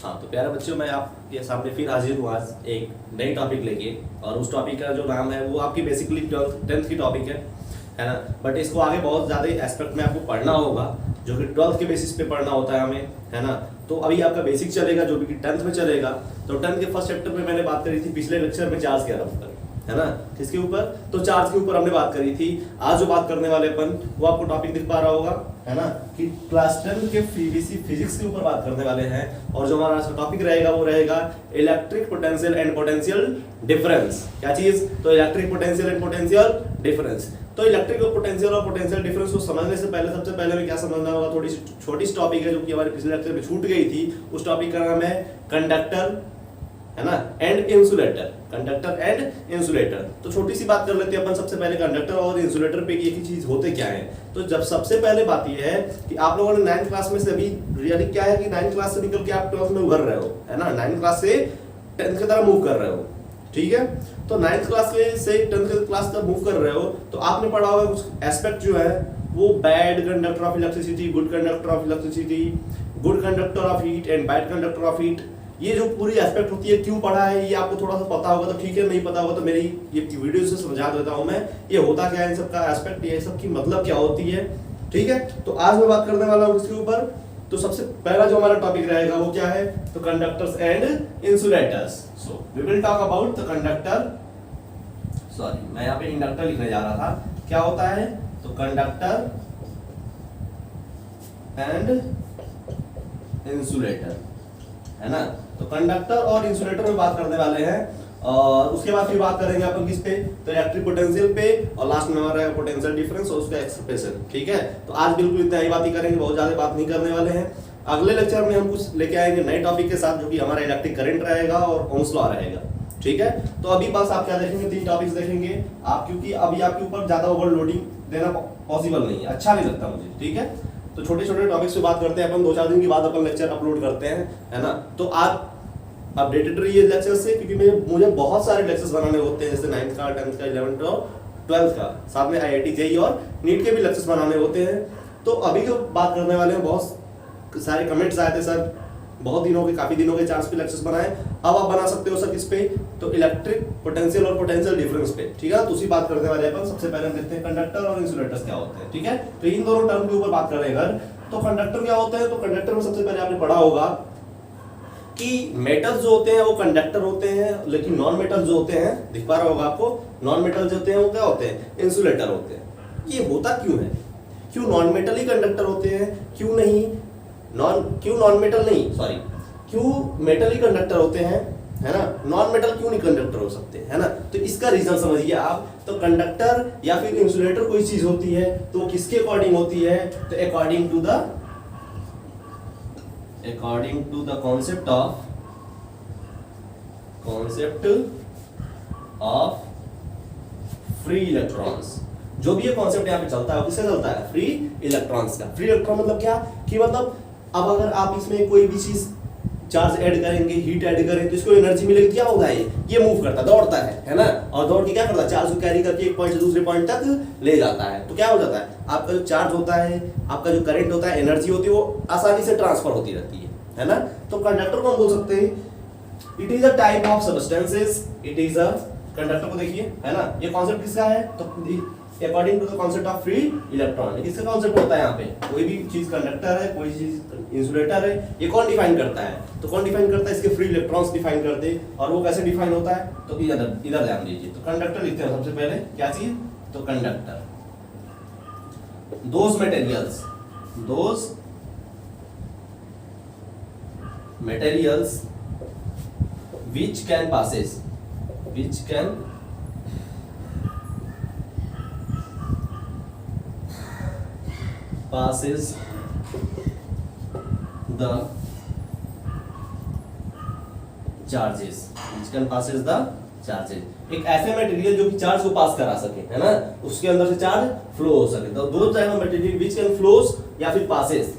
हाँ तो प्यारे बच्चों, मैं आपके सामने फिर हाजिर हूँ आज एक नई टॉपिक लेके। और उस टॉपिक का जो नाम है वो आपकी बेसिकली 12th की टॉपिक है ना। बट इसको आगे बहुत ज़्यादा एस्पेक्ट में आपको पढ़ना होगा, जो कि 12th के बेसिस पे पढ़ना होता है हमें, है ना। तो अभी आपका बेसिक चलेगा जो भी 10th में चलेगा। तो 10th के फर्स्ट चैप्टर में मैंने बात करी थी पिछले लेक्चर में चार्ज के ऊपर, है ना। किसके ऊपर? तो चार्ज के ऊपर हमने बात करी थी। आज जो बात करने वाले अपन, वो आपको टॉपिक दिख पा रहा होगा, है ना, कि क्लास 10 के फिजिक्स के ऊपर बात करने वाले हैं। और जो हमारा आज का टॉपिक रहेगा वो रहेगा electric potential and potential difference. क्या चीज? तो electric potential and potential difference. तो इलेक्ट्रिक पोटेंशियल और पोटेंशियल डिफरेंस को समझने से पहले सबसे पहले हमें क्या समझना होगा, थोड़ी सी छोटी सी टॉपिक है जो कि हमारे पिछले लेक्चर में छूट गई थी। उस टॉपिक का नाम है कंडक्टर, है ना, and insulator. Conductor and insulator. तो छोटी सी बात कर लेते हैं अपन सबसे पहले कंडक्टर और इंसुलेटर पे, एक ही चीज होते क्या है। तो जब सबसे पहले बात यह है कि आप लोगों ने 9th क्लास में से अभी रियली क्या है कि 9th क्लास से निकल के आप 12th में उभर रहे हो, है ना। 9th क्लास से 10th की तरफ मूव कर रहे हो, ठीक है। तो 9th क्लास से 10th क्लास तक मूव कर रहे हो तो आपने पढ़ा होगा कुछ एस्पेक्ट जो है वो bad conductor of electricity, good conductor of electricity, good conductor of heat and bad conductor of heat. ये जो पूरी एस्पेक्ट होती है, क्यों पढ़ा है ये आपको थोड़ा सा पता होगा तो ठीक है, नहीं पता होगा तो मेरी ये वीडियो से समझा देता हूं मैं, ये होता क्या है इन सब का एस्पेक्ट, ये सब की मतलब क्या होती है, ठीक है। तो आज मैं बात करने वाला हूं इसके ऊपर। तो सबसे पहला जो हमारा टॉपिक रहेगा वो क्या है, तो conductors and insulators. So we will talk about the conductor, sorry मैं यहाँ पे इंडक्टर लिखने जा रहा था। क्या होता है? तो कंडक्टर एंड इंसुलेटर, है ना। तो कंडक्टर और इंसुलेटर में बात करने वाले हैं, और उसके बाद फिर बात करेंगे अपन किस पे, तो इलेक्ट्रिक पोटेंशियल पे, और लास्ट में हमारा पोटेंशियल डिफरेंस और उसका एक्सप्रेशन, ठीक है। तो आज बिल्कुल इतना ही बात ही करेंगे, बहुत ज्यादा बात नहीं करने वाले हैं। अगले लेक्चर में हम कुछ लेके आएंगे नए टॉपिक के साथ, जो कि हमारा इलेक्ट्रिक करंट रहेगा और ओम्स लॉ रहेगा, ठीक है। तो अभी बस आप क्या देखेंगे, 3 टॉपिक्स देखेंगे आप, क्योंकि अभी आपके ऊपर ज्यादा ओवरलोडिंग देना पॉसिबल नहीं है, अच्छा नहीं लगता मुझे, ठीक है। तो छोटे छोटे टॉपिक्स पे बात करते हैं अपन, 2-4 दिन के बाद अपन लेक्चर अपलोड करते हैं, है ना। तो आप अपडेटेड रहिए लेक्चर से, क्योंकि मुझे बहुत सारे लेक्चर्स बनाने होते हैं, जैसे 9th का, 10th का, 11th और 12th का, साथ में IIT JEE और नीट के भी लेक्चर्स बनाने होते हैं। तो अभी जो बात करने वाले हैं, बहुत सारे कमेंट्स आए थे सर, बहुत दिनों के, काफी दिनों के चांस पे लेक्चर्स बनाए, अब आप बना सकते हो सर किस पे, तो इलेक्ट्रिक पोटेंशियल और पोटेंशियल डिफरेंस पे, ठीक है। तो उसी बात करने वाले अपन। सबसे पहले हम देखते हैं कंडक्टर और इंसुलेटर्स क्या होते हैं, ठीक है। तो इन दोनों टर्म के ऊपर बात करें अगर, तो कंडक्टर क्या होते हैं, तो कंडक्टर में सबसे पहले आपने पढ़ा होगा कि मेटल्स जो होते हैं वो कंडक्टर होते हैं, लेकिन नॉन मेटल्स जो होते हैं, दिख पा रहा होगा आपको, नॉन मेटल्स जो होते हैं वो क्या होते हैं, इंसुलेटर होते हैं। ये होता क्यों है, क्यों नॉन मेटल ही कंडक्टर होते हैं, क्यों नॉन मेटल नहीं, सॉरी, क्यों मेटल ही कंडक्टर होते हैं, है ना, नॉन मेटल क्यों नहीं कंडक्टर हो सकते, है ना। तो इसका रीजन समझिए आप। तो कंडक्टर या फिर इंसुलेटर कोई चीज होती है तो किसके अकॉर्डिंग होती है, तो according to the concept of free electrons। जो भी ये कॉन्सेप्ट यहाँ पे चलता है किससे चलता है, फ्री इलेक्ट्रॉन्स का। फ्री इलेक्ट्रॉन मतलब क्या, कि मतलब अब अगर आप इसमें कोई भी चीज चार्ज ऐड करेंगे, हीट ऐड करें, तो इसको एनर्जी मिलेगी। क्या होगा, ये मूव करता है, दौड़ता है ना, और दौड़ के क्या करता है, चार्ज को कैरी करके एक पॉइंट से दूसरे पॉइंट तक ले जाता है। तो क्या हो जाता है, आपका जो चार्ज होता है, आपका जो करंट होता है, एनर्जी होती है, वो आसानी से ट्रांसफर होती रहती है ना। तो कंडक्टर को हम बोल सकते हैं, it is a type of substances, it is a, conductor को देखिए, है ना, ये कॉन्सेप्ट किसका है, तो according to the concept of free electron. किसका कॉन्सेप्ट होता है यहाँ पे, कोई भी चीज कंडक्टर है, कोई चीज इंसुलेटर है, ये कौन डिफाइन करता है, तो कौन डिफाइन करता है, इसके फ्री इलेक्ट्रॉन्स डिफाइन करते हैं। और वो कैसे डिफाइन होता है, तो इधर ध्यान दीजिए। तो कंडक्टर लिखते हैं सबसे पहले, क्या चीज, तो conductor, those materials which can passes the charges, एक ऐसे मटेरियल जो कि चार्ज को पास करा सके, है ना, उसके अंदर से चार्ज फ्लो हो सके। तो दो type of material which can flows या फिर पासेस,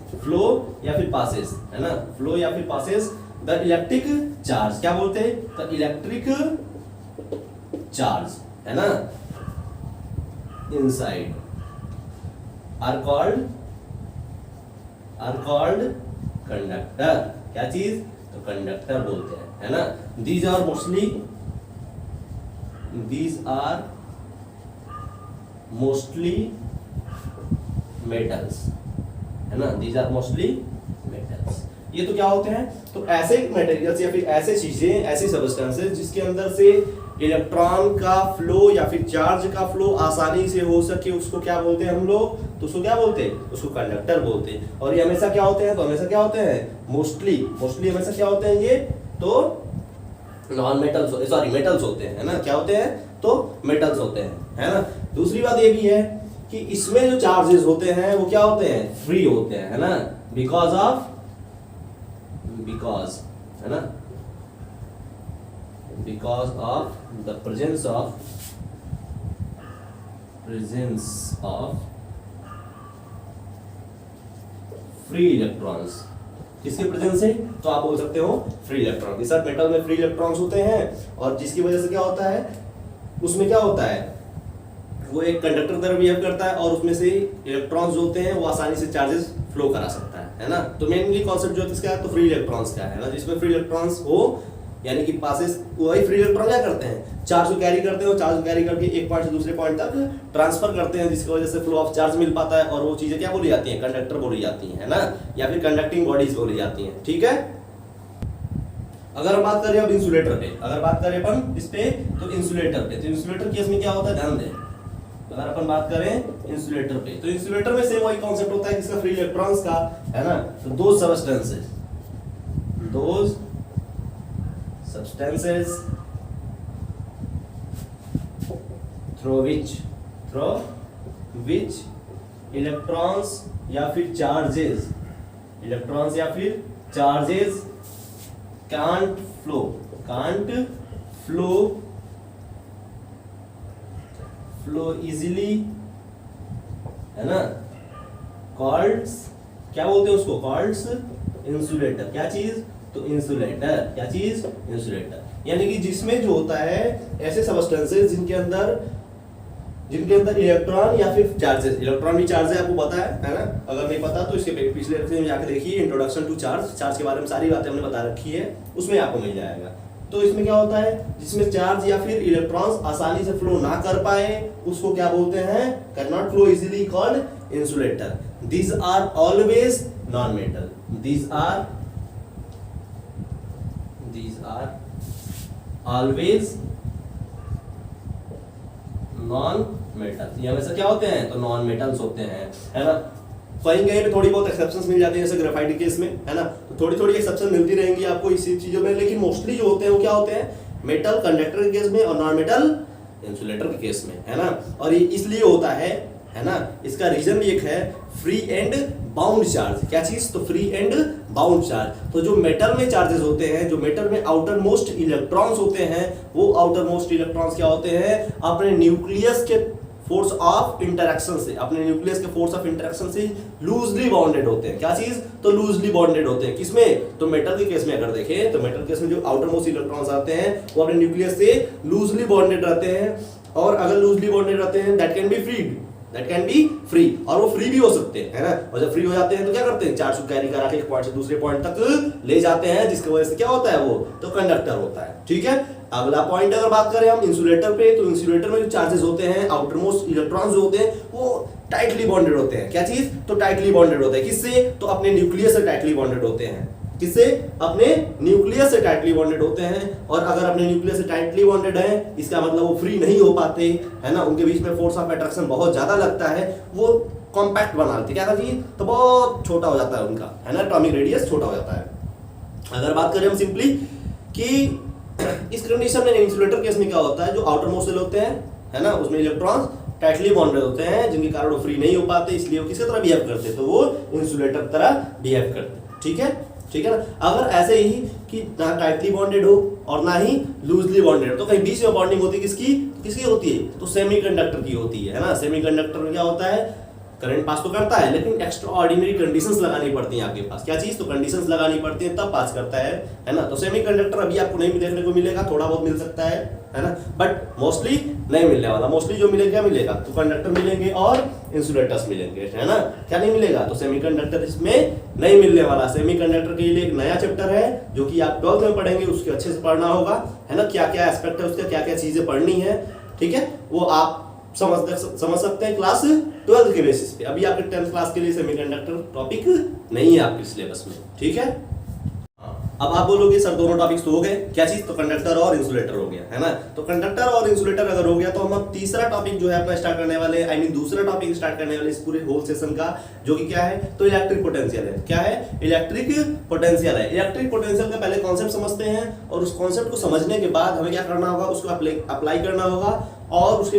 है ना, फ्लो या फिर पासेस द इलेक्ट्रिक चार्ज। क्या बोलते हैं, तो इलेक्ट्रिक चार्ज, है ना, इनसाइड आर कॉल्ड कंडक्टर। क्या चीज, तो कंडक्टर बोलते हैं, है ना। दीज आर मोस्टली मेटल्स, है ना। These are mostly metals. ये तो क्या होते हैं, तो ऐसे मटेरियल्स या फिर ऐसे चीजें, ऐसी सब्सटेंसेस जिसके अंदर से इलेक्ट्रॉन का फ्लो या फिर चार्ज का फ्लो आसानी से हो सके, उसको क्या बोलते हैं हम लोग, तो उसको क्या बोलते हैं, उसको कंडक्टर बोलते हैं। और ये हमेशा क्या होते हैं, तो हमेशा क्या होते हैं, मोस्टली हमेशा क्या होते हैं, ये तो नॉन मेटल्स, सॉरी मेटल्स होते हैं, है ना। क्या होते हैं, तो मेटल्स होते हैं, है ना। दूसरी बात ये भी है कि इसमें जो चार्जेस होते हैं वो क्या होते हैं, फ्री होते हैं, है ना। बिकॉज, है ना, because of the presence of free electrons। किसके प्रेजेंस से, तो आप बोल सकते हो फ्री इलेक्ट्रॉन। इस मेटल में फ्री इलेक्ट्रॉन्स होते हैं और जिसकी वजह से क्या होता है, उसमें क्या होता है, वो एक कंडक्टर तरह बिहेव करता है और उसमें से इलेक्ट्रॉन्स जो होते हैं वो आसानी से चार्जेस फ्लो करा सकता है ना। तो मेनली कॉन्सेप्ट जो है इसका, तो फ्री इलेक्ट्रॉन्स का है ना। जिसमें फ्री इलेक्ट्रॉन्स हो, यानी कि पासेस, वही फ्री इलेक्ट्रॉन क्या करते हैं, चार्ज को कैरी करते हैं और चार्ज को कैरी करके एक पॉइंट से दूसरे पॉइंट तक ट्रांसफर करते हैं, जिसकी वजह से फ्लो ऑफ चार्ज मिल पाता है। और वो चीजें क्या बोली जाती हैं, कंडक्टर बोली जाती हैं, है ना, या फिर कंडक्टिंग बॉडीज बोली जाती हैं, ठीक है। अगर हम बात करें अब इंसुलेटर पे, अगर बात करें अपन इस पे, तो इंसुलेटर पे, तो इंसुलेटर केस में क्या होता है, ध्यान दें। अगर अपन बात करें इंसुलेटर पे, तो इंसुलेटर में सेम वही कॉन्सेप्ट होता है किसका, फ्री इलेक्ट्रॉन्स का, है ना। तो दो सबस्टेंसेस through which electrons या फिर charges can't flow easily, है ना, called, क्या बोलते हैं उसको, called insulator। क्या चीज, तो इंसुलेटर। क्या चीज, इंसुलेटर। यानी कि जिसमें जो होता है ऐसे सबस्टेंसेस जिनके अंदर इलेक्ट्रॉन या फिर चार्जेस, इलेक्ट्रॉन भी चार्ज है, आपको पता है ना। अगर नहीं पता तो इसके पिछले लेक्चर में जाकर देखिए, इंट्रोडक्शन टू चार्ज के बारे में सारी बातें हमने बता रखी है, उसमें आपको मिल जाएगा। तो इसमें क्या होता है, जिसमें चार्ज या फिर इलेक्ट्रॉन्स आसानी से फ्लो ना कर पाए, उसको क्या बोलते हैं, can not flow easily, called insulator. These are always non metal. These are always non metals. ये हमेशा क्या होते हैं, तो नॉन मेटल्स होते हैं, है ना। कहीं कहीं पे थोड़ी बहुत एक्सेप्शंस मिल जाती है, जैसे ग्रेफाइट केस में, है ना। तो थोड़ी थोड़ी एक्सेप्शन मिलती रहेंगी आपको इसी चीजों में, लेकिन मोस्टली जो होते हैं वो क्या होते हैं, मेटल कंडक्टर के केस में और नॉन मेटल इंसुलेटर के केस में, है ना। और ये इसलिए होता है ना। इसका रीजन भी एक है, फ्री एंड बाउंड चार्ज। क्या चीज, तो फ्री एंड बाउंड चार्ज। तो जो मेटल में चार्जेस होते हैं, जो मेटल में आउटर मोस्ट इलेक्ट्रॉन्स होते हैं, वो आउटर मोस्ट इलेक्ट्रॉन्स क्या होते हैं, अपने न्यूक्लियस के फोर्स ऑफ इंटरेक्शन से, अपने न्यूक्लियस के फोर्स ऑफ इंटरेक्शन से लूजली बॉन्डेड होते हैं। क्या चीज, तो लूजली बॉन्डेड होते हैं। किसमें, तो मेटल के केस में अगर देखें, तो मेटल केस में जो आउटर मोस्ट इलेक्ट्रॉन्स आते हैं वो अपने न्यूक्लियस से लूजली बॉन्डेड रहते हैं। और अगर लूजली बॉन्डेड रहते हैं, दैट कैन बी फ्री, और वो फ्री भी हो सकते हैं, है ना। और जब फ्री हो जाते हैं तो क्या करते हैं, चार्ज को कैरी करा के एक पॉइंट से दूसरे पॉइंट तक ले जाते हैं, जिसकी वजह से क्या होता है, वो तो कंडक्टर होता है, ठीक है। अगला पॉइंट अगर बात करें हम इंसुलेटर पे, तो इंसुलेटर में जो चार्जेस होते हैं, आउटर मोस्ट इलेक्ट्रॉन्स जो होते हैं, वो टाइटली बॉन्डेड होते हैं। क्या चीज, तो टाइटली बॉन्डेड होते हैं। किससे, तो अपने न्यूक्लियस से टाइटली बॉन्डेड होते हैं। किससे, अपने न्यूक्लियस से टाइटली बॉन्डेड होते हैं। और अगर अपने न्यूक्लियस से टाइटली बॉन्डेड है, इसका मतलब वो फ्री नहीं हो पाते, है ना। उनके बीच में फोर्स ऑफ अट्रैक्शन बहुत ज्यादा लगता है, वो कॉम्पैक्ट बना लेते, क्या था जी, तो बहुत छोटा हो जाता है उनका, है ना, एटॉमिक रेडियस छोटा हो जाता है। अगर बात करें हम सिंपली कि इस कंडीशन में इंसुलेटर केस में क्या होता है, जो आउटर मोस्ट सेल होते हैं, है ना, उसमें इलेक्ट्रॉन्स टाइटली बॉन्डेड होते हैं, जिनके कारण वो फ्री नहीं हो पाते, इसलिए वो किसकी तरह बिहेव करते, तो वो इंसुलेटर की तरह बिहेव करते, ठीक है ना। अगर ऐसे ही कि ना टाइटली बॉन्डेड हो और ना ही लूजली बॉन्डेड, तो कहीं बीच में बॉन्डिंग होती है, किसकी होती है, तो सेमीकंडक्टर की होती है ना। सेमीकंडक्टर में क्या होता है, करंट पास तो करता है, लेकिन एक्स्ट्रा ऑर्डिनरी कंडीशंस लगानी पड़ती हैं आपके पास। क्या चीज, तो कंडीशंस लगानी पड़ती हैं, तब पास करता है ना। तो सेमीकंडक्टर अभी आपको नहीं देखने को मिलेगा, थोड़ा बहुत मिल सकता है, है ना, बट मोस्टली नहीं मिलने वाला। मोस्टली जो मिलेगा क्या मिलेगा, तो कंडक्टर मिलेंगे और इंसुलेटर्स मिलेंगे, है ना। क्या नहीं मिलेगा, तो सेमीकंडक्टर इसमें नहीं मिलने वाला। सेमीकंडक्टर के लिए एक नया चैप्टर है जो कि आप 12th में पढ़ेंगे, उसके अच्छे से पढ़ना होगा, है ना। क्या क्या एस्पेक्ट है उसका, क्या क्या चीजें पढ़नी है, ठीक है, वो आप समझ सकते हैं क्लास 12th के बेसिस पे। अभी आपके 10th क्लास के लिए सेमीकंडक्टर टॉपिक नहीं है आपके सिलेबस में, ठीक है। अब आप बोलोगे सर दोनों टॉपिक्स तो हो गए, क्या चीज, तो कंडक्टर और इंसुलेटर हो गया, है ना। तो कंडक्टर और इंसुलेटर अगर हो गया तो हम अब तीसरा टॉपिक जो है अपना स्टार्ट करने वाले, आई मीन दूसरा टॉपिक स्टार्ट करने वाले इस पूरे होल सेशन का, जो कि क्या है, तो इलेक्ट्रिक पोटेंशियल है। क्या है, इलेक्ट्रिक पोटेंशियल है। इलेक्ट्रिक पोटेंशियल का पहले कॉन्सेप्ट समझते हैं, और उस कॉन्सेप्ट को समझने के बाद हमें क्या करना होगा, उसको अप्लाई करना होगा, और उसके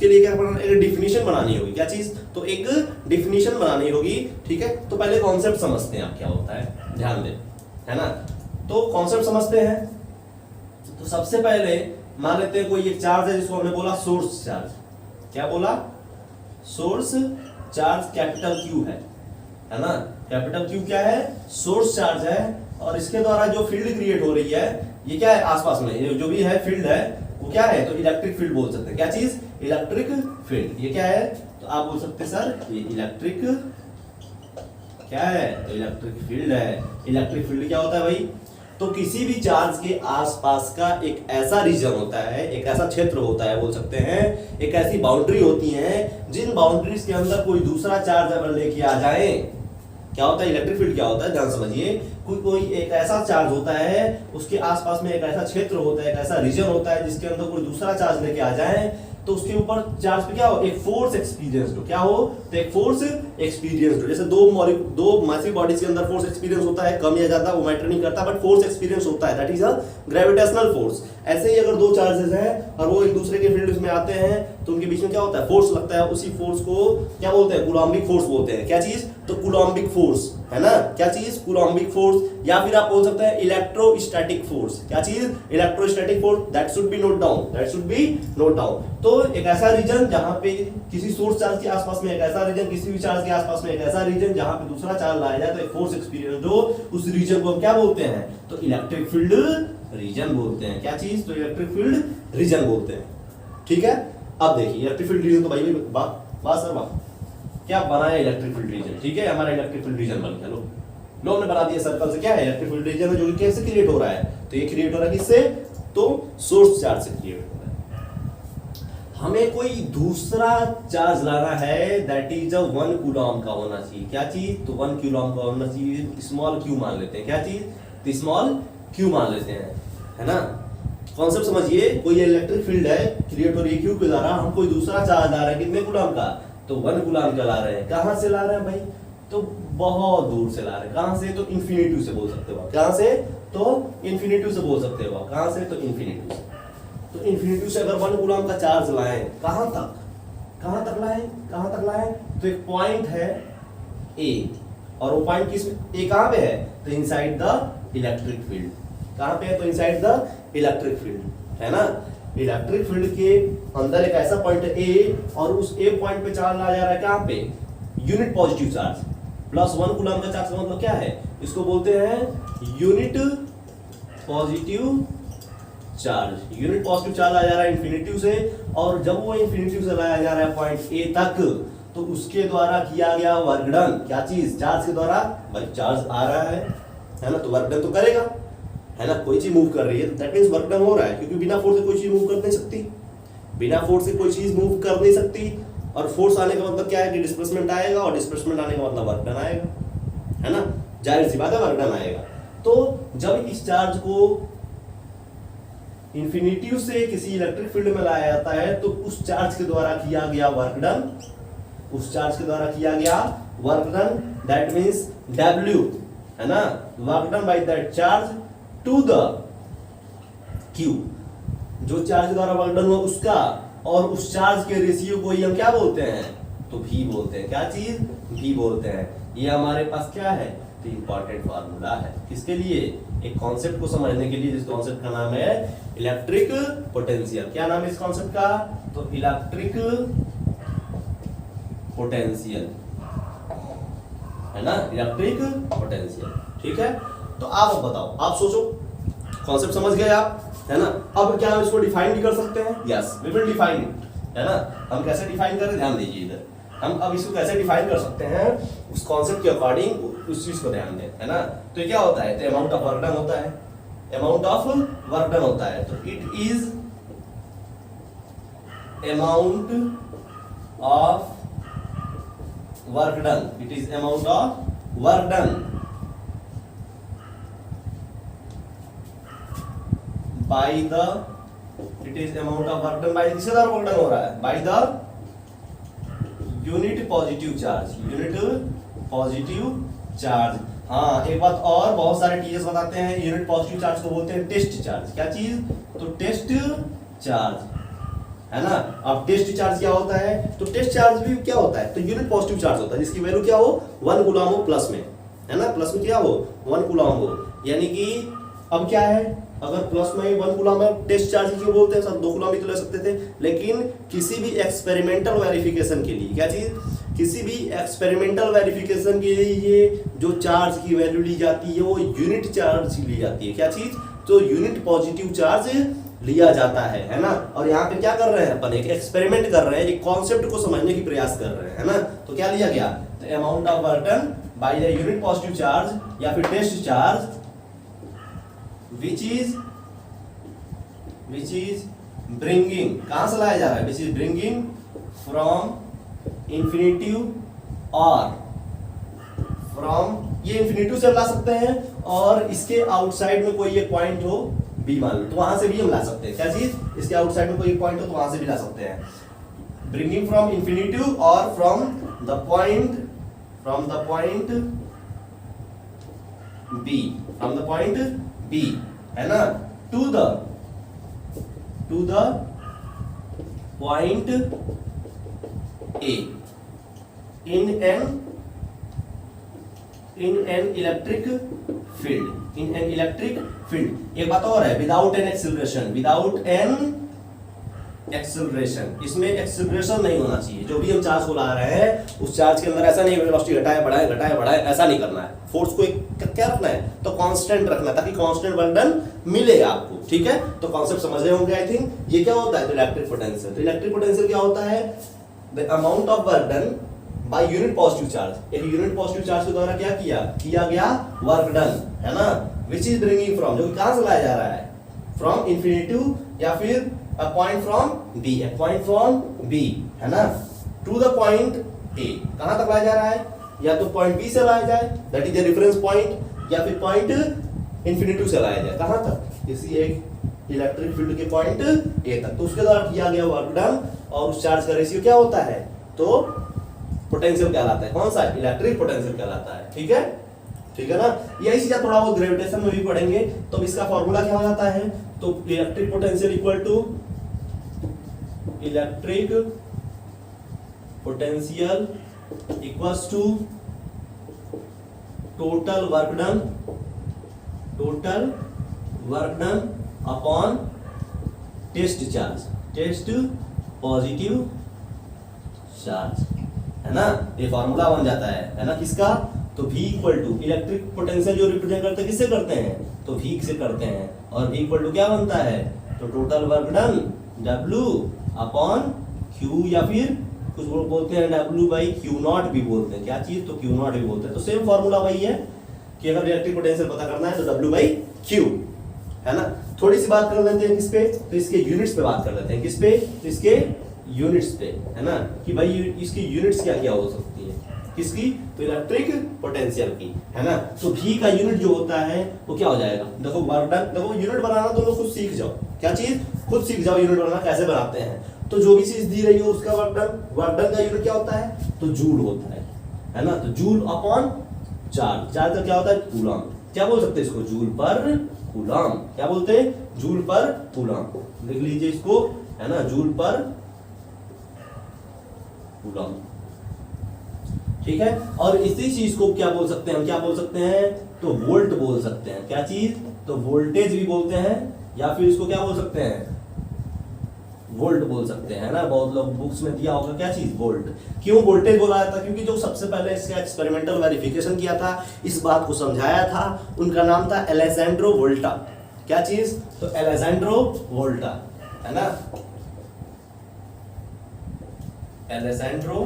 लिए क्या करना, एक डिफिनीशन बनानी होगी। क्या चीज, तो एक डिफिनीशन बनानी होगी, ठीक है। तो पहले कॉन्सेप्ट समझते हैं आप क्या होता है, ध्यान दें, है ना। तो कॉन्सेप्ट समझते हैं। तो सबसे पहले मान लेते हैं कोई एक चार्ज है जिसको हमने बोला सोर्स चार्ज। क्या बोला, सोर्स चार्ज कैपिटल क्यू है ना। कैपिटल क्यू क्या है, सोर्स चार्ज है, और इसके द्वारा जो फील्ड क्रिएट हो रही है, ये क्या है, आसपास में ये जो भी है फील्ड है वो क्या है, तो इलेक्ट्रिक फील्ड बोल सकते हैं। क्या चीज, इलेक्ट्रिक फील्ड। ये क्या है, तो आप बोल सकते हैं सर ये इलेक्ट्रिक क्या है, तो इलेक्ट्रिक फील्ड है। इलेक्ट्रिक फील्ड क्या होता है भाई, तो किसी भी चार्ज के आसपास का एक ऐसा रीजन होता है, एक ऐसा क्षेत्र होता है, बोल सकते हैं एक ऐसी बाउंड्री होती है, जिन बाउंड्रीज के अंदर कोई दूसरा चार्ज अगर लेके आ जाए, क्या होता है, इलेक्ट्रिक फील्ड क्या होता है, ध्यान समझिए। कोई एक ऐसा चार्ज होता है, उसके आसपास में एक ऐसा क्षेत्र होता है, एक ऐसा रीजन होता है, जिसके अंदर कोई दूसरा चार्ज लेके आ जाए, तो उसके ऊपर चार्ज पे क्या हो, एक फोर्स एक्सपीरियंस हो। क्या हो, तो एक फोर्स एक्सपीरियंस हो। जैसे दो मासिव बॉडीज के अंदर फोर्स एक्सपीरियंस होता है, कम या ज्यादा वो मैटर नहीं करता, बट फोर्स एक्सपीरियंस होता है, that is a gravitational force. ऐसे ही अगर दो चार्जेस हैं और वो एक दूसरे के फील्ड में आते हैं, तो उनके बीच में क्या होता है, फोर्स लगता है। उसी फोर्स को क्या बोलते हैं, कूलॉम्बिक फोर्स बोलते हैं। क्या चीज, तो कूलॉम्बिक फोर्स, है ना। क्या चीज, कूलॉम्बिक फोर्स, या फिर आप बोल सकते हैं इलेक्ट्रोस्टैटिक फोर्स। क्या चीज, electrostatic force, that should be note down, that should be note down. तो एक ऐसा रीजन जहां पे किसी सोर्स चार्ज के आसपास में एक ऐसा रीजन, किसी भी चार्ज के आसपास में एक ऐसा रीजन जहां पे दूसरा चार्ज लाया जाए, तो एक फोर्स एक्सपीरियंस जो उस रीजन को हम क्या बोलते हैं, तो इलेक्ट्रिक फील्ड रीजन बोलते हैं। क्या चीज, तो इलेक्ट्रिक फील्ड रीजन बोलते हैं, ठीक है। अब देखिए इलेक्ट्रिक फील्ड रीजन, तो भाई वाह सर वाह, क्या बनाया इलेक्ट्रिक फील्ड रीजन, ठीक है। हमारा इलेक्ट्रिक फील्ड रीजन बन गया, लो हमने बना दिया सर्कल से। क्या है, इलेक्ट्रिक फील्ड रीजन है, जो कि कैसे क्रिएट हो रहा है, तो ये क्रिएट हो रहा है किससे, तो सोर्स चार्ज से क्रिएट हो रहा है। हमें कोई दूसरा चार्ज लाना है, दैट इज अ 1 कूलॉम का होना चाहिए। क्या चीज, तो 1 कूलॉम का होना चाहिए। स्मॉल क्यू मान लेते हैं। क्या चीज, तो स्मॉल क्यू मान लेते हैं, है ना। कॉन्सेप्ट समझिए, कोई इलेक्ट्रिक फील्ड है क्रिएट हो रही है क्यू के द्वारा, हम कोई दूसरा चार्ज ला रहे हैं कितने कूलॉम का, तो 1 कूलॉम का ला रहे हैं। कहां से ला रहे हैं भाई, तो बहुत दूर से ला रहे हैं। कहां से, तो इन्फिनिटी से बोल सकते हो। कहां से, तो इन्फिनिटी से बोल सकते हो। कहां से, तो इन्फिनिटी से। तो इन्फिनिटी से अगर 1 कूलॉम का चार्ज लाएं, कहां तक लाएं, तो एक पॉइंट है ए, और वो पॉइंट किस, ए कहां पे है, तो इनसाइड द इलेक्ट्रिक फील्ड। कहां पे है, तो इनसाइड द इलेक्ट्रिक फील्ड, है ना। इलेक्ट्रिक फील्ड के अंदर एक ऐसा पॉइंट है ए, और उस ए पॉइंट पे चार्ज लाया जा रहा है कहां पे, unit positive charge. Plus 1 Coulomb का चार्ज का मतलब क्या है, इसको बोलते हैं unit positive charge. Unit positive charge आया जा रहा है इन्फिनिटी से, और जब वो इन्फिनिटी से लाया जा रहा है पॉइंट ए तक, तो उसके द्वारा किया गया वर्क डन, क्या चीज, चार्ज के द्वारा, भाई चार्ज आ रहा है ना, तो वर्क डन तो करेगा, है ना। कोई चीज मूव कर रही है, दैट मींस वर्क डन हो रहा है, क्योंकि बिना फोर्स से कोई चीज मूव कर नहीं सकती, बिना फोर्स से कोई चीज मूव कर नहीं सकती। और फोर्स आने का मतलब क्या है, कि डिस्प्लेसमेंट आएगा, और डिस्प्लेसमेंट आने का मतलब वर्क डन आएगा, है ना। जाहिर सी बात है, वर्क डन आएगा। तो जब इस चार्ज को इन्फिनिटी से किसी इलेक्ट्रिक फील्ड में लाया जाता है, तो उस चार्ज के द्वारा किया गया वर्क डन, उस चार्ज के द्वारा किया गया work done, that means W, है ना, work done by that charge to the Q। जो चार्ज के द्वारा वर्क डन हुआ उसका, और उस चार्ज के रेशियो को ही हम क्या बोलते हैं, तो V बोलते हैं। क्या चीज, V बोलते हैं। ये हमारे पास क्या है, तो इंपॉर्टेंट फार्मूला है, किसके लिए, एक कॉन्सेप्ट को समझने के लिए, जिस कॉन्सेप्ट का नाम है इलेक्ट्रिक पोटेंशियल। क्या नाम है इस कॉन्सेप्ट का, तो इलेक्ट्रिक पोटेंशियल, है ना, इलेक्ट्रिक पोटेंशियल, ठीक है। तो आप बताओ, आप सोचो, कॉन्सेप्ट समझ गए आप, है ना। अब क्या हम इसको डिफाइन भी कर सकते हैं, yes we will define it, है ना। हम कैसे डिफाइन करें, ध्यान दीजिए इधर, हम अब इसको कैसे डिफाइन कर सकते हैं उस कॉन्सेप्ट के अकॉर्डिंग, उस चीज को ध्यान दें, है ना। तो ये क्या होता है, तो अमाउंट ऑफ वर्क डन होता है, अमाउंट ऑफ वर्क डन होता है, तो it is amount of work done, it is amount of work done by the, it is amount of work done bye, किसके द्वारा वर्क डन हो रहा है, bye the unit positive charge, unit positive charge. हाँ एक बात और, बहुत सारे टीचर्स बताते हैं यूनिट पॉजिटिव चार्ज को बोलते हैं टेस्ट चार्ज, क्या चीज, तो टेस्ट चार्ज, है ना। अब टेस्ट चार्ज क्या होता है, तो टेस्ट चार्ज भी क्या होता है, तो यूनिट पॉजिटिव चार्ज होता है जिसकी वैल्यू क्या हो 1 कूलम हो प्लस में, है ना, प्लस में क्या हो 1 कूलम हो, यानी कि अब क्या है, अगर प्लस में 1 कूलम है, टेस्ट चार्ज क्यों बोलते हैं सर, 2 कूलम भी तो ले सकते थे, लेकिन किसी भी एक्सपेरिमेंटल वेरिफिकेशन के लिए, क्या चीज, किसी भी एक्सपेरिमेंटल वेरिफिकेशन के लिए जो चार्ज की वैल्यू ली जाती है वो यूनिट चार्ज ली जाती है, क्या चीज, तो यूनिट पॉजिटिव चार्ज लिया जाता है ना। और यहाँ पे क्या कर रहे हैं अपन, एक एक्सपेरिमेंट कर रहे हैं, एक कॉन्सेप्ट को समझने की प्रयास कर रहे हैं, है ना। तो क्या लिया गया, तो amount of work done by the unit positive charge या फिर test charge which is bringing, कहां से लाया जा रहा है, which is bringing from infinitive or from, ये infinitive से ला सकते हैं, और इसके आउटसाइड में कोई एक पॉइंट हो b मान लो, तो वहां से भी हम ला सकते हैं, क्या चीज, इसके आउटसाइड में कोई एक पॉइंट हो तो वहां से भी ला सकते हैं, bringing from infinitive or from the point b, from the point b, है ना, to the point A in an electric field, एक बात और है, without an acceleration, इसमें एक्सेलरेशन नहीं होना चाहिए, जो भी हम चार्ज को ला रहे हैं उस चार्ज के अंदर ऐसा नहीं वेलोसिटी घटाए बढ़ाए ऐसा नहीं करना है, फोर्स को एक क्या रखना है, तो कांस्टेंट रखना है, ताकि कांस्टेंट वर्क डन मिलेगा आपको, ठीक है। तो कॉन्सेप्ट समझ रहे होंगे आई थिंक। ये क्या होता है, तो इलेक्ट्रिक पोटेंशियल, तो इलेक्ट्रिक पोटेंशियल क्या होता है, the amount of work done by unit positive charge, एक यूनिट पॉजिटिव चार्ज के द्वारा क्या किया गया वर्क डन, है ना, विच इज ब्रिंगिंग फ्रॉम, जो कहां से लाया जा रहा है, फ्रॉम इन्फिनिटिव या फिर a point from B, है ना, to the point A, कहां तक लाया जा रहा है, या तो पॉइंट B से लाया जाए, that is the reference point, या फिर पॉइंट इन्फिनिटिव से लाया जाए, कहां तक, इसी एक इलेक्ट्रिक फील्ड के पॉइंट A तक, तो उसके द्वारा किया गया वर्क डन, और उस चार्ज का रेशियो क्या होता है, तो पोटेंशियल कहलाता है, कौन सा, इलेक्ट्रिक पोटेंशियल कहलाता है, ठीक है ना। यही चीज थोड़ा बहुत ग्रेविटेशन में भी पढ़ेंगे, तो इसका फॉर्मूला क्या हो जाता है, तो electric potential equal to electric potential equals to total work done upon test positive charge, है ना। ये फॉर्मूला बन जाता है ना, किसका, तो V equal to electric potential जो रिप्रेजेंट करते हैं किससे करते हैं, तो V से करते हैं, और V इक्वल टू क्या बनता है, तो total work done W upon Q, या फिर कुछ लोग बोलते हैं W बाई Q नॉट भी बोलते हैं, क्या चीज, तो Q नॉट भी बोलते हैं। तो सेम फॉर्मूला वही है कि अगर इलेक्ट्रिक पोटेंशियल पता करना है तो W बाई Q, है ना। थोड़ी सी बात कर लेते हैं किस पे, तो इसके यूनिट्स पे बात कर लेते हैं, किस पे, तो इसके यूनिट्स पे, है ना, कि भाई इसकी यूनिट्स क्या क्या हो सकती है, किसकी, तो इलेक्ट्रिक पोटेंशियल की, है ना। तो V का यूनिट जो होता है वो क्या हो जाएगा, देखो वर्क डन, देखो यूनिट बनाना तो लोग खुद सीख जाओ, क्या चीज, खुद सीख जाओ यूनिट बनाना कैसे बनाते हैं। तो जो भी चीज दी रही हो उसका वर्क डन का यूनिट क्या होता है, तो जूल होता है ना, तो जूल अपॉन चार्ज का क्या होता है, कूलम, क्या बोल सकते हैं इसको, जूल पर कूलम, क्या बोलते हैं, जूल पर कूलम, लिख लीजिए इसको, है ना, जूल पर कूलम, ठीक है। और इसी चीज को क्या बोल सकते हैं, हम क्या बोल सकते हैं, तो वोल्ट बोल सकते हैं, क्या चीज, तो वोल्टेज भी बोलते हैं, या फिर इसको क्या बोल सकते हैं, वोल्ट बोल सकते हैं ना। बहुत लोग बुक्स में दिया होगा क्या चीज, वोल्ट। क्यों वोल्टेज बोला जाता है, क्योंकि जो सबसे पहले इसका एक्सपेरिमेंटल वेरिफिकेशन किया था, इस बात को समझाया था, उनका नाम था एलेसेंड्रो वोल्टा, क्या चीज? तो एलेजेंड्रो वोल्टा, है ना, एलेजेंड्रो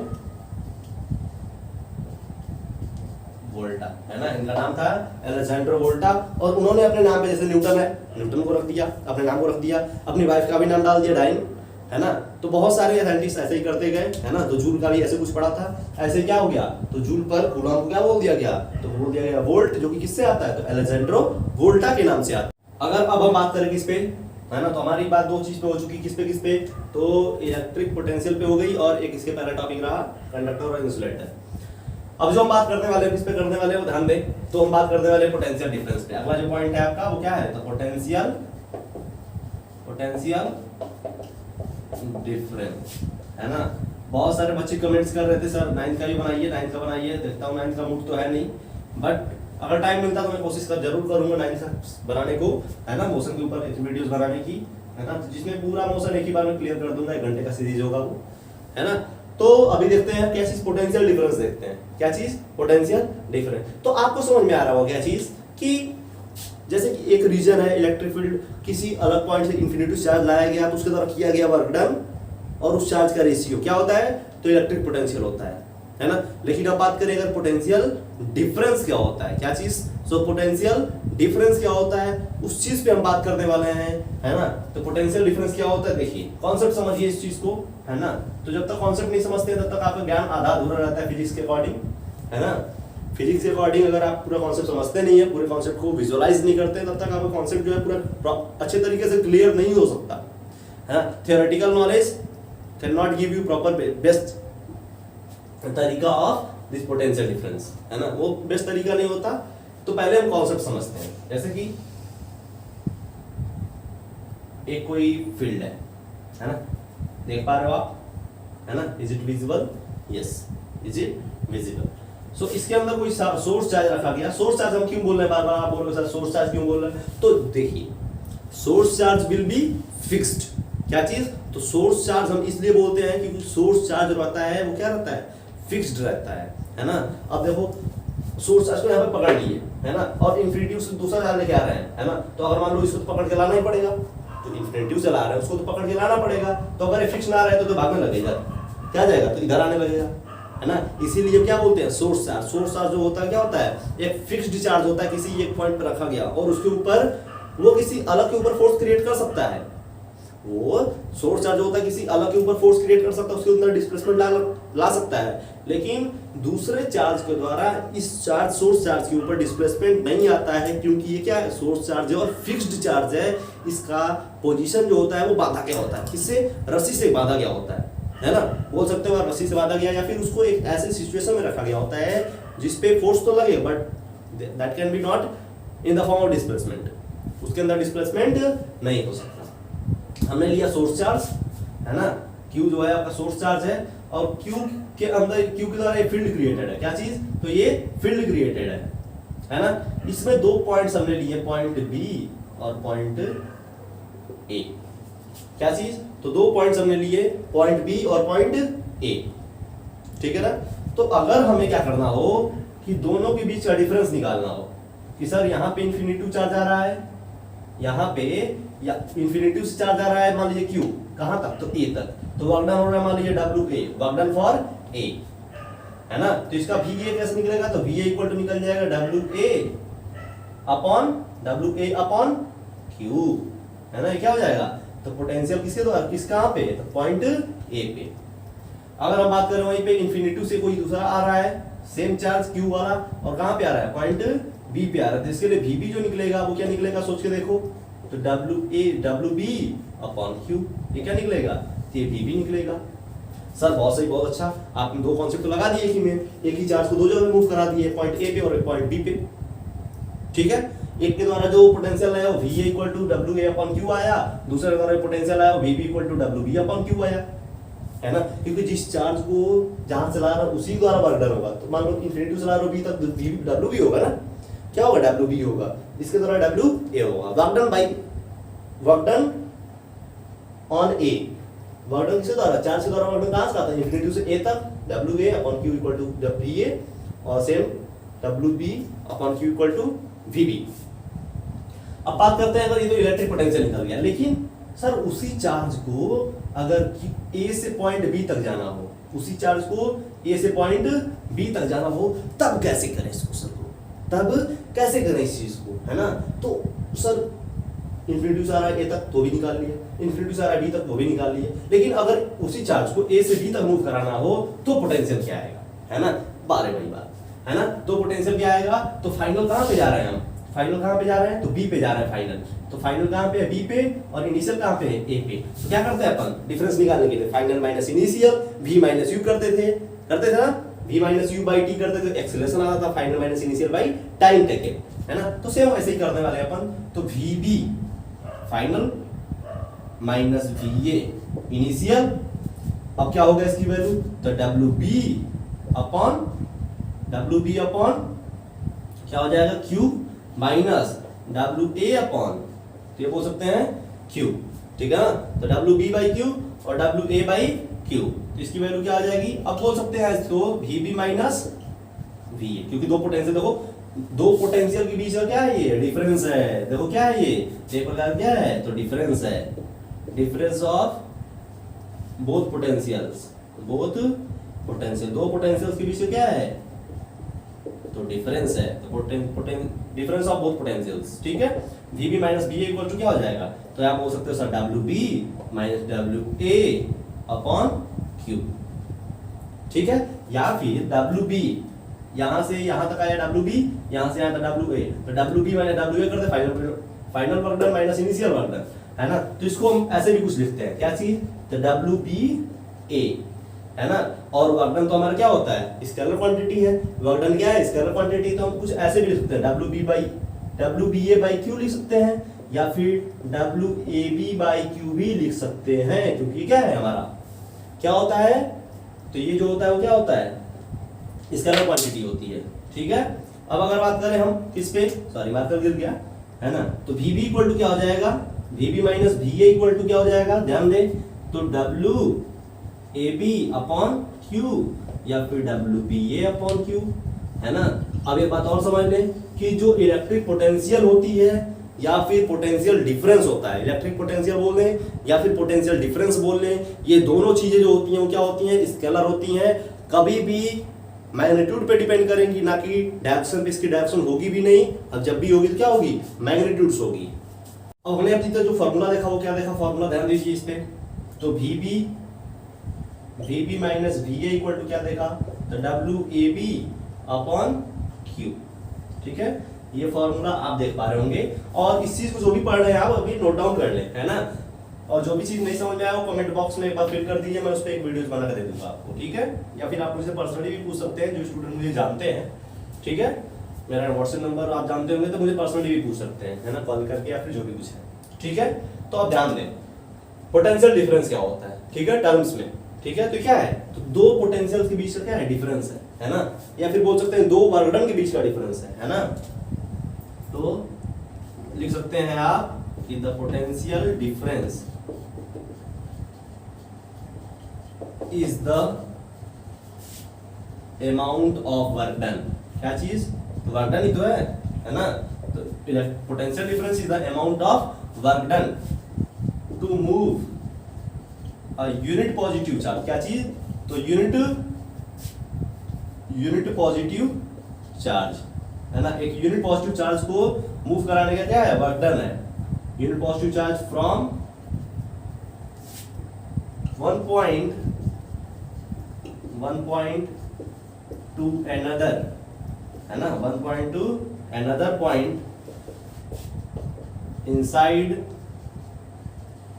वोल्टा, है ना, इनका नाम था एलेजेंड्रो वोल्टा। और उन्होंने अपने नाम पे, जैसे न्यूटन है, न्यूटन को रख दिया, अपने नाम को रख दिया, अपनी वाइफ का भी नाम डाल दिया डाइन, है ना। तो बहुत सारे साइंटिस्ट ऐसे ही करते गए, है ना। तो जूल का भी ऐसे कुछ पड़ा था, ऐसे क्या हो गया, तो जूल पर कूलॉम को क्या बोल दिया गया, तो बोल दिया गया वोल्ट, जो कि किससे आता है, तो एलेजेंड्रो वोल्टा के नाम से आता है। अगर अब हम बात करें किस पे, है ना, तो हमारी बात दो चीज पे हो चुकी, किस पे, तो इलेक्ट्रिक पोटेंशियल पे हो गई, और एक इसके पहला टॉपिक रहा कंडक्टर और इंसुलेटर। अब जो हम बात करने वाले हैं, किस पे करने वाले हैं, वो ध्यान दें, तो हम बात करने वाले हैं पोटेंशियल डिफरेंस पे। अगला जो पॉइंट है आपका वो क्या है, तो पोटेंशियल डिफरेंस, है ना। बहुत सारे बच्चे कमेंट्स कर रहे थे सर 9th का भी बनाइए, 9th का बनाइए। देखता हूँ 9th का मूड तो है नहीं, बट अगर टाइम मिलता तो मैं कोशिश जरूर करूंगा 9th का बनाने को, है ना, मोशन के ऊपर वीडियोस बनाने की, है ना, जिसमें पूरा मोशन एक ही बार में क्लियर कर दूंगा। 1 घंटे का सीरीज होगा वो, है ना। तो अभी देखते हैं क्या चीज, पोटेंशियल डिफरेंस देखते हैं। क्या चीज, पोटेंशियल डिफरेंस। तो आपको समझ में आ रहा होगा क्या चीज, कि जैसे कि एक रीजन है इलेक्ट्रिक फील्ड, किसी अलग पॉइंट से इंफिनिटी चार्ज लाया गया, तो उसके द्वारा किया गया वर्क डन और उस चार्ज का रेशियो क्या होता है, तो इलेक्ट्रिक पोटेंशियल होता है ना। लेकिन अब बात करें अगर पोटेंशियल डिफरेंस क्या होता है, क्या चीज, सो पोटेंशियल डिफरेंस क्या होता है, उस चीज पे हम बात करने वाले हैं, है ना। तो पोटेंशियल डिफरेंस क्या होता है, देखिए कॉन्सेप्ट समझिए इस चीज को, है ना। तो जब तक कॉन्सेप्ट नहीं समझते तब तक आपका ज्ञान आधा अधूरा रहता है फिजिक्स के अकॉर्डिंग, है ना। फिजिक्स के अकॉर्डिंग अगर आप पूरा कॉन्सेप्ट समझते नहीं है, पूरे कॉन्सेप्ट को विजुअलाइज नहीं करते, तब तक आपका कॉन्सेप्ट जो है पूरा अच्छे तरीके से क्लियर नहीं हो सकता, है ना। Theoretical knowledge can not give you proper best तरीका ऑफ दिस पोटेंशियल डिफरेंस, है ना, वो बेस्ट तरीका नहीं होता। तो पहले हम कॉन्सेप्ट समझते हैं, जैसे कि एक कोई फील्ड है ना, देख पा रहे हो आप, है ना, is it visible, yes, is it visible. So इसके अंदर कोई सोर्स चार्ज रखा गया। सोर्स चार्ज हम क्यों बोल रहे हैं, बार बार आप बोल रहे हो सर सोर्स चार्ज क्यों बोल रहे हैं, तो देखिए source charge will be fixed. क्या चीज, तो सोर्स चार्ज हम इसलिए बोलते हैं क्योंकि सोर्स चार्ज रहता है वो क्या रहता है, फिक्स्ड रहता है ना। अब देखो सोर्स चार्ज को यहाँ पे पकड़ लिए, है ना, और इंफिनिटी से दूसरा चार्ज लेके आ रहे हैं, है ना। तो अगर मान लो इसको तो पकड़ के लाना ही पड़ेगा, तो इंफिनिटी से ला रहे हैं उसको तो पकड़ के लाना पड़ेगा। तो अगर ये फिक्स ना रहे तो भागने लगेगा, क्या जाएगा, तो इधर आने लगेगा, है ना। इसीलिए क्या बोलते हैं, सोर्स चार्ज। सोर्स चार्ज जो होता है क्या होता है, एक फिक्स्ड चार्ज होता है, किसी एक पॉइंट पर रखा गया और उसके ऊपर वो किसी अलग के ऊपर फोर्स क्रिएट कर सकता है। वो सोर्स चार्ज होता है किसी अलग के ऊपर फोर्स क्रिएट कर सकता है, उसके अंदर डिस्प्लेसमेंट ला सकता है। लेकिन दूसरे चार्ज के द्वारा इस चार्ज सोर्स चार्ज के ऊपर डिस्प्लेसमेंट नहीं आता है, क्योंकि ये क्या है, सोर्स चार्ज है और फिक्स्ड चार्ज है। इसका पोजीशन जो होता है वो बांधा गया होता है, किससे, रस्सी से बांधा गया होता है ना। बोल सकते हो रस्सी से बांधा गया, या फिर उसको एक ऐसे सिचुएशन में रखा गया होता है जिसपे फोर्स तो लगे, but that can be not in the form of displacement, उसके अंदर डिस्प्लेसमेंट नहीं हो सकता। हमने लिया सोर्स चार्ज, है ना, Q जो है आपका सोर्स चार्ज है, और Q के अंदर Q के द्वारा एक फील्ड क्रिएटेड है। क्या चीज, तो ये फील्ड क्रिएटेड है ना। इसमें 2 पॉइंट्स हमने लिए, पॉइंट B और पॉइंट A। क्या चीज, तो 2 पॉइंट्स हमने लिए, पॉइंट B और पॉइंट A, ठीक है ना। तो अगर हमें क्या करना हो कि दोनों के बीच का डिफरेंस निकालना हो, कि सर यहाँ पे इंफिनिटी चार्ज आ रहा है, यहाँ पे या इंफिनिटी से चार्ज आ रहा है, मान लीजिए Q कहां तक, तो A तक, तो वर्क डन हो रहा है मान लीजिए WA, work done for A, है ना। तो इसका VA कैसे निकलेगा, तो VA इक्वल टू निकल जाएगा WA अपॉन Q, है ना। ये क्या हो जाएगा, तो पोटेंशियल किसके द्वारा, किस कहां पे, तो पॉइंट A पे। अगर हम बात करें वहीं पे इंफिनिटी से कोई दूसरा आ रहा है, सेम चार्ज Q वाला, और कहां पे आ रहा है, पॉइंट B पे आ रहा है, तो इसके लिए VB जो निकलेगा वो क्या निकलेगा, सोच के देखो, तो WB अपॉन Q, ये क्या निकलेगा, ये VB निकलेगा। सर बहुत सही, बहुत अच्छा, आपने 2 कॉन्सेप्ट तो लगा दिए कि मैं एक ही चार्ज को 2 जगह मूव करा दिए, पॉइंट A पे और एक पॉइंट B पे, ठीक है। एक के द्वारा जो पोटेंशियल आया वो VA equal to WA upon Q आया, दूसरे के द्वारा पोटेंशियल आया वो VB equal to WB upon Q आया, है ना। क्योंकि जिस चार्ज को जहां चला रहा उसी द्वारा वर्क डन होगा। तो मान लो इंफिनिटी चला रहा हो B तक, WB होगा ना, क्या होगा, WB होगा, इसके द्वारा WA होगा। Work done by work done on A, work done किसके द्वारा, चार्ज के द्वारा वर्क डन कहां से आता है, इंफिनिटी से A तक, WA upon Q equal to VA, और same WB upon Q equal to VB। अब बात करते हैं, अगर ये तो इलेक्ट्रिक पोटेंशियल निकल गया, लेकिन सर उसी चार्ज को अगर ए से पॉइंट बी तक जाना हो, उसी चार्ज को ए से पॉइंट बी तक जाना हो, तब कैसे करें इसको सर को, तब कैसे करें इस चीज को, है ना। तो सर इन्फिनिटी से आ रहा है ए तक तो भी निकाल लिया, इन्फिनिटी से आ रहा है बी तक वो भी निकाल लिया, लेकिन अगर उसी चार्ज को ए से बी तक मूव कराना हो तो पोटेंशियल क्या आएगा, है ना। बारे बड़ी बात है ना। तो पोटेंशियल क्या आएगा, तो फाइनल कहाँ पे जा रहे हैं हम, फाइनल कहाँ पे जा रहे हैं, तो बी पे जा रहे हैं फाइनल। तो फाइनल कहाँ पे है, बी पे, और इनिशियल कहाँ पे है, ए पे। तो क्या करते हैं अपन, डिफरेंस निकालने के लिए final minus initial, V minus U करते थे ना, V minus U by T करते थे, एक्सेलरेशन आता था final minus initial by time taken, है ना। तो सेम ऐसे ही करने वाले अपन। तो V B final minus V A initial, अब क्या होगा इसकी वैल्यू, तो डब्ल्यू बी अपॉन क्या हो जाएगा, Q minus W A upon, तो ये बोल सकते हैं क्यू, ठीक है ना। तो डब्ल्यू बी बाई क्यू और डब्ल्यू ए बाई क्यू, तो इसकी वैल्यू क्या आ जाएगी, अब बोल सकते हैं इसको V B minus V A, क्योंकि दो पोटेंशियल, देखो दो पोटेंशियल के बीच का क्या है, ये डिफरेंस है। देखो क्या है ये, एक प्रकार क्या है, तो डिफरेंस है, डिफरेंस ऑफ बोथ पोटेंशियल्स, दो पोटेंशियल्स के बीच में क्या है, तो डिफरेंस है, तो डिफरेंस ऑफ बोथ पोटेंशियल्स, ठीक है। V B minus B equal to क्या हो जाएगा, तो आप बोल सकते हो sir W B minus W A upon Q, ठीक है। या फिर डब्ल्यू बी यहां से यहां तक आया डब्ल्यू बी, यहां से यहां तक डब्ल्यू ए, तो W B minus W A करते final work done minus initial work done, है ना। तो इसको हम ऐसे भी कुछ लिखते हैं, क्या चीज, तो डब्ल्यू बी ए, है ना। और वर्क डन तो हमारा क्या होता है, स्केलर क्वांटिटी है, वर्क डन क्या है, स्केलर क्वांटिटी। तो हम कुछ ऐसे भी लिख सकते हैं, W B A by Q लिख सकते हैं, या फिर W A B by Q भी लिख सकते हैं, क्योंकि क्या है हमारा, क्या होता है, तो ये जो होता है वो क्या होता है, स्केलर क्वांटिटी होती है, ठीक है। अब अगर बात करें हम किस पे, सॉरी मार्कर गिर गया, है ना। तो वी बी इक्वल टू क्या हो जाएगा, V B minus V A equal to क्या हो जाएगा, ध्यान दे, तो W A B upon Q या फिर W B A upon Q, है ना। अब एक बात और समझ लें कि जो इलेक्ट्रिक पोटेंशियल होती है या फिर पोटेंशियल डिफरेंस होता है, इलेक्ट्रिक पोटेंशियल बोल लें या फिर पोटेंशियल डिफरेंस बोल लें, ये दोनों चीजें जो होती हैं वो क्या होती हैं, स्केलर होती हैं, कभी भी मैग्नीट्यूड पे डिपेंड करेंगी, ना कि डायरेक्शन पे। इसकी डायरेक्शन होगी भी नहीं, अब जब भी होगी तो क्या होगी, मैग्नीट्यूड्स होगी। अब हमने अभी तक जो फॉर्मूला देखा वो क्या देखा, फॉर्मूला ध्यान दीजिए इस पे, तो V B minus V A equal to क्या देखा, तो W A B upon Q, ठीक है। ये फॉर्मूला आप देख पा रहे होंगे, और इस चीज को जो भी पढ़ रहे हैं आप अभी नोट डाउन कर लें, है ना। और जो भी चीज नहीं समझ में आया वो कमेंट बॉक्स में एक बार फिल कर दीजिए, मैं उस पर एक वीडियो बना कर दे दूंगा आपको, ठीक है। या फिर आप मुझे पर्सनली भी पूछ सकते हैं, जो स्टूडेंट मुझे जानते हैं, ठीक है। मेरा व्हाट्सएप नंबर आप जानते होंगे, तो मुझे पर्सनली भी पूछ सकते हैं, है ना, कॉल करके या फिर जो भी कुछ है, ठीक है। तो आप ध्यान दें पोटेंशियल डिफरेंस क्या होता है, ठीक है, टर्म्स में, ठीक है। तो क्या है, तो दो पोटेंशियल्स के बीच का क्या है, डिफरेंस है ना, या फिर बोल सकते हैं दो वर्क डन के बीच का डिफरेंस है ना। तो लिख सकते हैं आप कि the potential difference is the amount of work done, क्या चीज, तो वर्क डन ही तो है ना। तो potential difference is the amount of work done to move a unit positive charge, क्या चीज, तो यूनिट पॉजिटिव चार्ज, है ना। एक यूनिट पॉजिटिव चार्ज को मूव कराने का क्या है, वर्क डन है। Unit positive charge from one point to another, है ना, one point to another point inside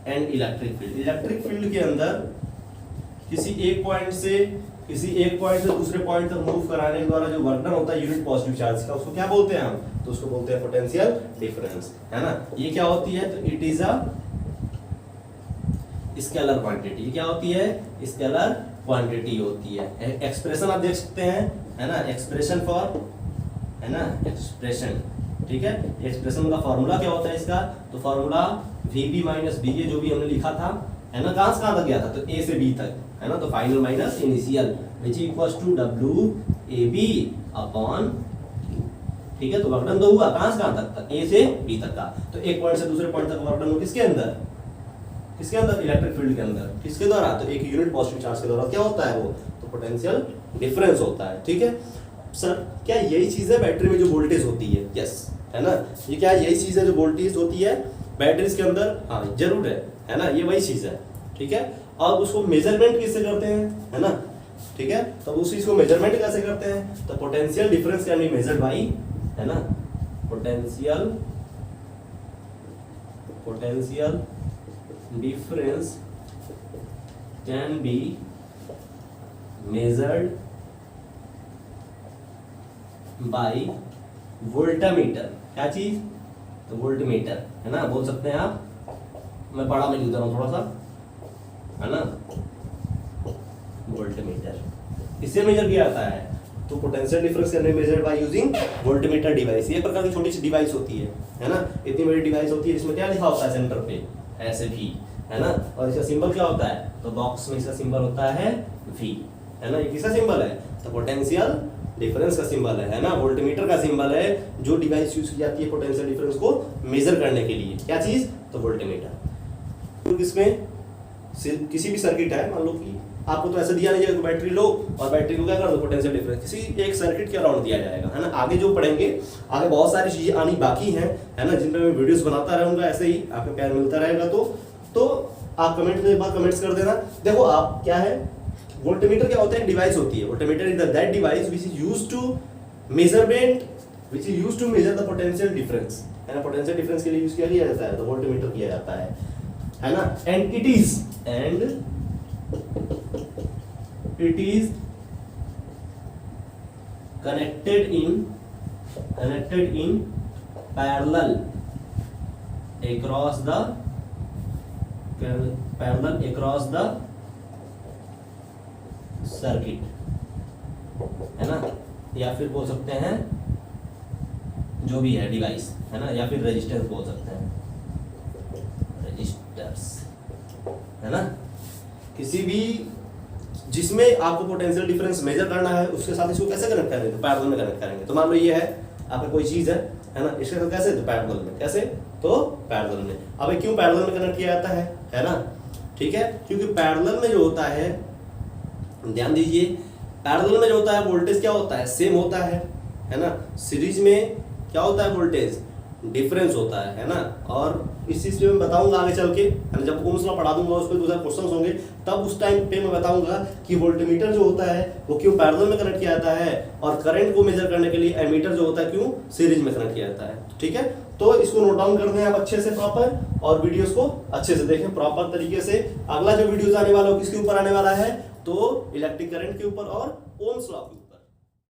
and electric field. Electric field के अंदर किसी एक पॉइंट से दूसरे पॉइंट तक मूव कराने के द्वारा जो वर्क डन होता है यूनिट पॉजिटिव चार्ज का, उसको क्या बोलते हैं हम, तो उसको बोलते हैं पोटेंशियल डिफरेंस, है ना। ये क्या होती है, तो it is a scalar quantity, क्या होती है, स्केलर क्वांटिटी होती है। एक्सप्रेशन आप देख सकते हैं, है ना, एक्सप्रेशन फॉर, है ना, एक्सप्रेशन, ठीक है। एक्सप्रेशन का फॉर्मूला क्या होता है इसका, तो formula V B minus B A जो भी हमने लिखा था, है ना, कहां से कहां तक गया था, तो ए से बी तक, है ना। तो final minus initial which equals to W A B upon, ठीक है, तो वर्क डन तो हुआ कहां से कहां तक, ए से बी तक का। तो एक पॉइंट से दूसरे पॉइंट तक वर्क डन हो किसके अंदर, इलेक्ट्रिक फील्ड के अंदर, किसके द्वारा, तो एक यूनिट पॉजिटिव चार्ज के द्वारा क्या होता है वो, तो पोटेंशियल डिफरेंस होता है। ठीक है सर, क्या यही चीज है बैटरी में जो वोल्टेज होती है, यस है ना, ये क्या यही चीज है जो वोल्टेज होती है बैटरीज के अंदर, हाँ जरूर है ना, ये वही चीज है। ठीक है, अब उसको मेजरमेंट किससे करते हैं, है ना, ठीक है, तो उस चीज को मेजरमेंट कैसे करते हैं, तो potential difference can be measured by, है ना, potential difference can be measured by voltameter, क्या चीज, तो वोल्टमीटर, है ना, बोल सकते हैं आप, मैं पढ़ा में लिख दे रहा हूं थोड़ा सा, है ना, वोल्टमीटर, इससे मेजर किया जाता है। तो potential difference can be measured by using voltmeter device. ये प्रकार की छोटी सी डिवाइस होती है ना, इतनी बड़ी डिवाइस होती है, इसमें क्या लिखा होता है सेंटर पे, ऐसे भी, है ना, और इसका सिंबल क्या होता है, तो बॉक्स में इसका सिंबल होता है V, है ना, ये किसका सिंबल है, तो पोटेंशियल डिफरेंस का सिंबल है ना, वोल्टमीटर का सिंबल है, जो डिवाइस यूज की जाती है पोटेंशियल डिफरेंस को मेजर करने के लिए, क्या चीज, तो वोल्टमीटर। तो इसमें किसी भी सर्किट है, मान लो कि आपको तो ऐसा दिया नहीं जाएगा, बैटरी लो और बैटरी को क्या कर दो, पोटेंशियल डिफरेंस किसी एक सर्किट के अराउंड दिया जाएगा, है ना। आगे जो पढ़ेंगे, आगे बहुत सारी चीजें आनी बाकी हैं, है ना, जिन पे मैं वीडियोस बनाता रहूंगा, ऐसे ही आपको प्यार मिलता रहेगा। तो आप कमेंट में एक बार कमेंट्स कर देना। देखो आप क्या है, वोल्टमीटर क्या होता है, एक डिवाइस होती है, voltmeter is that device which is used to measure the potential difference, है ना, पोटेंशियल डिफरेंस के लिए यूज किया जाता है, तो वोल्टमीटर किया जाता है ना, and it is connected in parallel across the circuit, है ना, या फिर बोल सकते हैं जो भी है डिवाइस, है ना, या फिर रेजिस्टेंस बोल सकते हैं, रेजिस्टर्स, है ना, किसी भी जिसमें आपको पोटेंशियल डिफरेंस मेजर करना है, उसके साथ इसको कैसे कनेक्ट करेंगे, तो पैरेलल में कनेक्ट करेंगे। तो मान लो ये है आपका कोई चीज है ना, इसके साथ कैसे, तो पैरेलल में, कैसे, तो पैरेलल में। अब क्यों पैरेलल में कनेक्ट किया जाता है ना, ठीक है, क्योंकि पैरेलल में जो होता है, ध्यान दीजिए, पैरेलल में जो होता है वोल्टेज क्या होता है, सेम होता है ना, सीरीज में क्या होता है, वोल्टेज डिफरेंस होता है ना। और इस चीज पे मैं बताऊंगा आगे चल के, जब ओम्स लॉ पढ़ा दूंगा, उस पर 2000 क्वेश्चंस होंगे, तब उस टाइम पे मैं बताऊंगा कि वोल्टमीटर जो होता है वो क्यों पैरेलल में कनेक्ट किया जाता है, और करंट को मेजर करने के लिए एमीटर जो होता है क्यों सीरीज में कनेक्ट किया जाता है। ठीक है, तो इसको नोट डाउन करते हैं आप अच्छे से प्रॉपर, और वीडियोस को अच्छे से देखें प्रॉपर तरीके से। अगला जो वीडियोस आने वाला है किसके ऊपर आने वाला है, तो इलेक्ट्रिक करंट के ऊपर और ओम्स लॉ के ऊपर।